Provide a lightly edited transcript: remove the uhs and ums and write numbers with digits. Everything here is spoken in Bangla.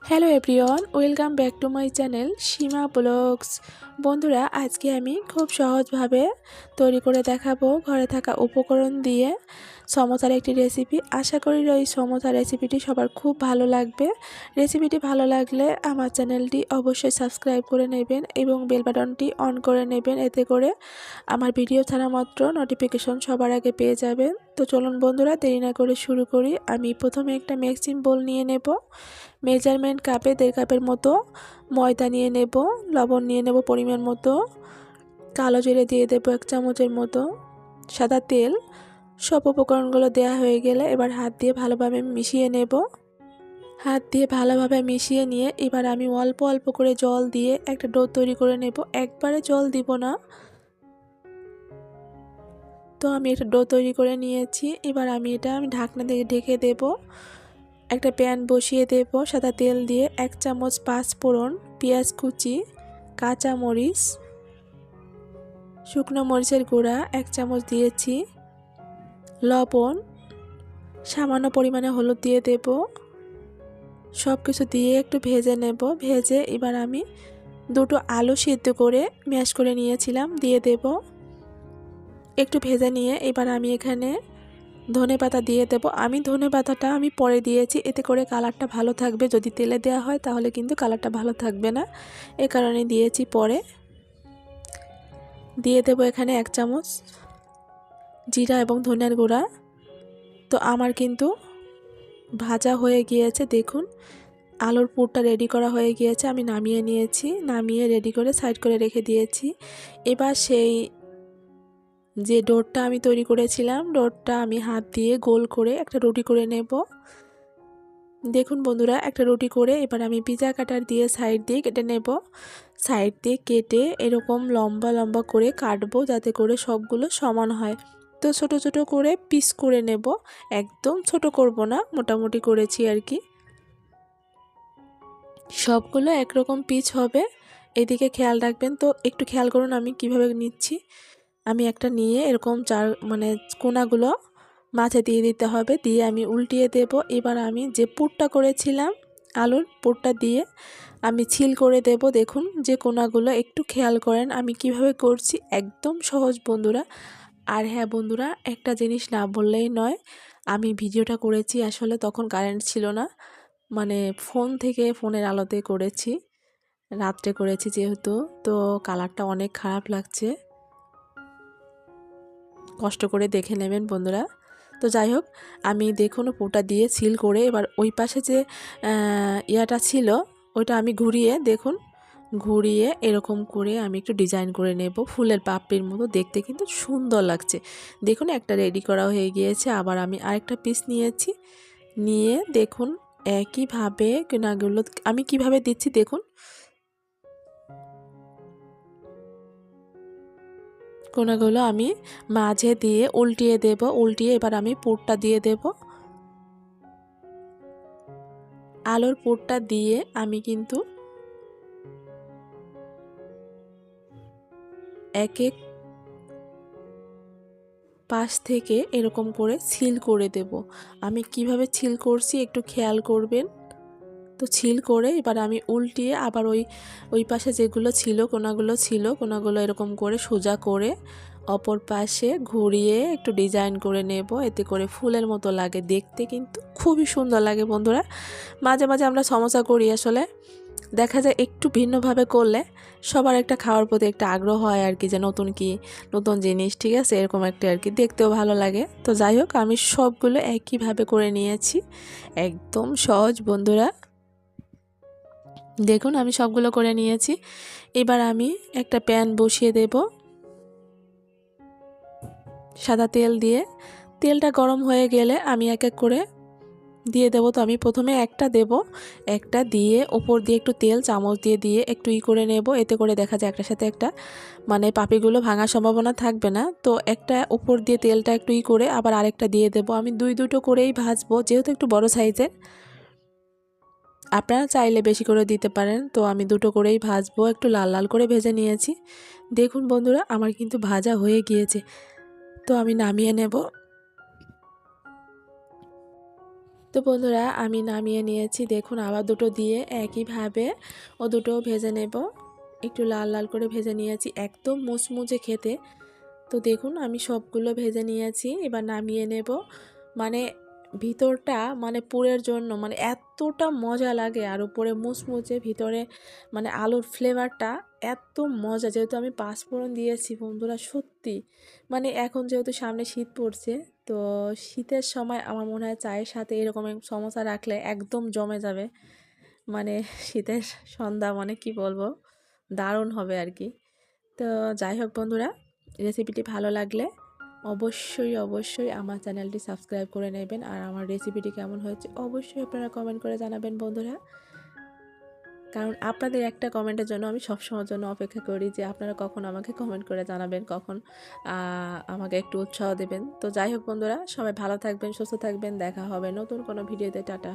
Hello everyone, welcome back to my channel Seema blogs. বন্ধুরা, আজকে আমি খুব সহজভাবে তৈরি করে দেখাবো ঘরে থাকা উপকরণ দিয়ে সমোসার একটি রেসিপি। আশা করি এই সমোসা রেসিপিটি সবার খুব ভালো লাগবে। রেসিপিটি ভালো লাগলে আমার চ্যানেলটি অবশ্যই সাবস্ক্রাইব করে নেবেন এবং বেল বাটনটি অন করে নেবেন, এতে করে আমার ভিডিও ছাড়া মাত্র নোটিফিকেশন সবার আগে পেয়ে যাবেন। তো চলুন বন্ধুরা, দেরি না করে শুরু করি। আমি প্রথমে একটা মিক্সিং বোল নিয়ে নেব। মেজারমেন্ট কাপে 1.5 কাপের মতো ময়দা নিয়ে নেব, লবণ নিয়ে নেব পরিমাণ মতো, কালো জিরে দিয়ে দেব 1 চামচের মতো, সাদা তেল। সব উপকরণগুলো দেওয়া হয়ে গেলে এবার হাত দিয়ে ভালোভাবে মিশিয়ে নেব। হাত দিয়ে ভালোভাবে মিশিয়ে নিয়ে এবার আমি অল্প অল্প করে জল দিয়ে একটা ডো তৈরি করে নেব। একবারে জল দিব না। তো আমি একটা ডো তৈরি করে নিয়েছি। এবার আমি ঢাকনা দিয়ে ঢেকে দেব। একটা প্যান বসিয়ে দেব, সাদা তেল দিয়ে 1 চামচ পাঁচফোড়ন, পেঁয়াজ কুচি, কাঁচা মরিচ, শুকনো মরিচের গুঁড়া 1 চামচ দিয়েছি, লবণ, সামান্য পরিমাণে হলুদ দিয়ে দেব। সব কিছু দিয়ে একটু ভেজে নেব। ভেজে এবার আমি দুটো আলু সিদ্ধ করে ম্যাশ করে নিয়েছিলাম দিয়ে দেব। একটু ভেজে নিয়ে এবার আমি এখানে ধনেপাতা দিয়ে দেব। আমি ধনেপাতাটা পরে দিয়েছি, এতে করে কালারটা ভালো থাকবে। যদি তেলে দেওয়া হয় তাহলে কিন্তু কালারটা ভালো থাকবে না, এ কারণে দিয়েছি পরে। দিয়ে দেব এখানে 1 চামচ জিরা এবং ধনিয়ার গুঁড়া। তো আমার কিন্তু ভাজা হয়ে গিয়েছে, দেখুন আলুর পুরটা রেডি করা হয়ে গিয়েছে। আমি নামিয়ে নিয়েছি, নামিয়ে রেডি করে সাইড করে রেখে দিয়েছি। এবার সেই যে ডোরটা আমি তৈরি করেছিলাম, ডোরটা আমি হাত দিয়ে গোল করে একটা রুটি করে নেব। দেখুন বন্ধুরা, একটা রুটি করে এবার আমি পিজা কাটার দিয়ে সাইড দিয়ে কেটে নেব। সাইড দিয়ে কেটে এরকম লম্বা লম্বা করে কাটবো, যাতে করে সবগুলো সমান হয়। তো ছোট ছোট করে পিস করে নেব, একদম ছোট করব না, মোটামুটি করেছি আর কি। সবগুলো একরকম পিস হবে, এদিকে খেয়াল রাখবেন। তো একটু খেয়াল করুন আমি কিভাবে নিচ্ছি। আমি একটা নিয়ে এরকম কোনাগুলো মাঝে দিয়ে দিতে হবে, দিয়ে আমি উল্টিয়ে দেব। এবার আমি যে পুরটা করেছিলাম আলুর পুরটা দিয়ে আমি ছিল করে দেব। দেখুন যে কোনাগুলো একটু খেয়াল করেন আমি কিভাবে করছি, একদম সহজ বন্ধুরা। আর হ্যাঁ বন্ধুরা, একটা জিনিস না বললেই নয়, আমি ভিডিওটা করেছি আসলে তখন কারেন্ট ছিল না, ফোনের আলোতে করেছি, রাত্রে করেছি যেহেতু। তো কালারটা অনেক খারাপ লাগছে, কষ্ট করে দেখে নেবেন বন্ধুরা। তো যাই হোক, আমি দেখুন পুরটা দিয়ে সিল করে এবার ওই পাশে যে ইয়াটা ছিল ওইটা আমি ঘুরিয়ে এরকম করে আমি একটু ডিজাইন করে নেব, ফুলের পাপড়ির মতো দেখতে কিন্তু সুন্দর লাগছে। দেখুন একটা রেডি করা হয়ে গিয়েছে। আবার আমি আরেকটা পিস নিয়েছি, নিয়ে দেখুন একইভাবে কোনাগুলো আমি কিভাবে দিচ্ছি দেখুন। কোনাগুলো আমি মাঝে দিয়ে উল্টিয়ে দেব, উল্টিয়ে এবার আমি পুরটা দিয়ে দেব। আলুর পুরটা দিয়ে আমি কিন্তু এক এক পাশ থেকে এরকম করে ছিল করে দেব। আমি কিভাবে ছিল করছি একটু খেয়াল করবেন। তো ছিল করে এবার আমি উল্টিয়ে আবার ওই পাশে যেগুলো ছিল কোনাগুলো এরকম করে সোজা করে অপর পাশে ঘুরিয়ে একটু ডিজাইন করে নেব, এতে করে ফুলের মতো লাগে দেখতে, কিন্তু খুবই সুন্দর লাগে বন্ধুরা। মাঝে মাঝে আমরা সমস্যা করি, আসলে দেখা যায় একটু ভিন্নভাবে করলে সবার একটা খাওয়ার প্রতি একটা আগ্রহ হয় আর কি, যে নতুন জিনিস, ঠিক আছে, এরকম একটা আর কি, দেখতেও ভালো লাগে। তো যাই হোক, আমি সবগুলো একইভাবে করে নিয়েছি, একদম সহজ বন্ধুরা। দেখুন আমি সবগুলো করে নিয়েছি। এবার আমি একটা প্যান বসিয়ে দেব সাদা তেল দিয়ে। তেলটা গরম হয়ে গেলে আমি এক এক করে দিয়ে দেব। তো আমি প্রথমে একটা দেব, একটা দিয়ে ওপর দিয়ে একটু তেল চামচ দিয়ে একটু করে নেব, এতে করে দেখা যায় একটার সাথে একটা পাপড়িগুলো ভাঙার সম্ভাবনা থাকবে না। তো একটা উপর দিয়ে তেলটা একটু করে আবার আরেকটা দিয়ে দেব। আমি দুটো করেই ভাজবো, যেহেতু একটু বড় সাইজের, আপনারা চাইলে বেশি করে দিতে পারেন। তো আমি দুটো করেই ভাজবো, একটু লাল লাল করে ভেজে নিয়েছি। দেখুন বন্ধুরা, আমার কিন্তু ভাজা হয়ে গিয়েছে। তো আমি নামিয়ে নেব। তো বন্ধুরা আমি নামিয়ে নিয়েছি, দেখুন আবার দুটো দিয়ে একইভাবে ও দুটো ভেজে নেব। একটু লাল লাল করে ভেজে নিয়েছি, একদম মুচমুচে খেতে। তো দেখুন আমি সবগুলো ভেজে নিয়েছি, এবার নামিয়ে নেব। মানে ভিতরটা মানে পুরের জন্য মানে এতটা মজা লাগে, আর উপরে মুচমুচে, ভিতরে মানে আলুর ফ্লেভারটা এত মজা। যেহেতু আমি পাঁচফোড়ন দিয়েছি বন্ধুরা, সত্যি মানে এখন যেহেতু সামনে শীত পড়ছে, তো শীতের সময় আমার মনে হয় চায়ের সাথে এরকম সমোসা রাখলে একদম জমে যাবে। মানে শীতের সন্ধ্যা মানে কি বলবো, দারুণ হবে আর কি। তো যাই হোক বন্ধুরা, রেসিপিটি ভালো লাগলে অবশ্যই আমার চ্যানেলটি সাবস্ক্রাইব করে নেবেন, আর আমার রেসিপিটি কেমন হয়েছে অবশ্যই আপনারা কমেন্ট করে জানাবেন বন্ধুরা। কারণ আপনাদের একটা কমেন্টের জন্য আমি সবসময়ের জন্য অপেক্ষা করি, যে আপনারা কখন আমাকে কমেন্ট করে জানাবেন, কখন আমাকে একটু উৎসাহ দেবেন। তো যাই হোক বন্ধুরা, সবাই ভালো থাকবেন, সুস্থ থাকবেন, দেখা হবে নতুন কোনো ভিডিওতে। টাটা।